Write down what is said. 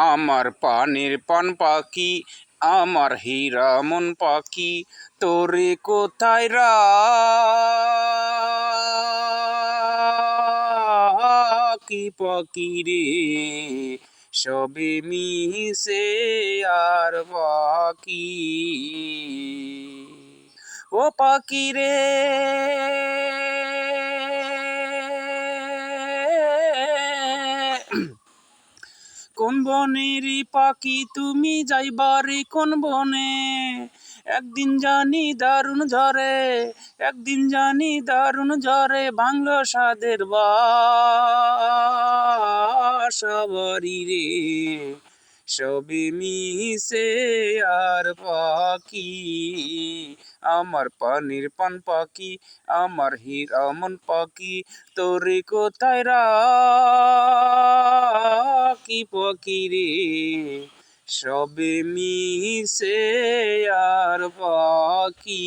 আমার পানের পান পাখি, আমার হীরা মন পাখি, তোরে কোথায় রাখি পাখি রে, সবে মিশে আর বাকি। ও পাখি রে, কোন বনেরই পাখি তুমি যাইবারে কোন বনে, একদিন জানি দারুণ ঝরে, একদিন জানি দারুণ ঝরে, ভাঙলো সাদের বাসাবাড়ি রে, সবে মিশে আর পাখি। আমার পানির পান পাখি, আমার হীরা মন পাখি, তোরে কোথায় রাখি পাখি রে, সবে মিশে আর পাখি।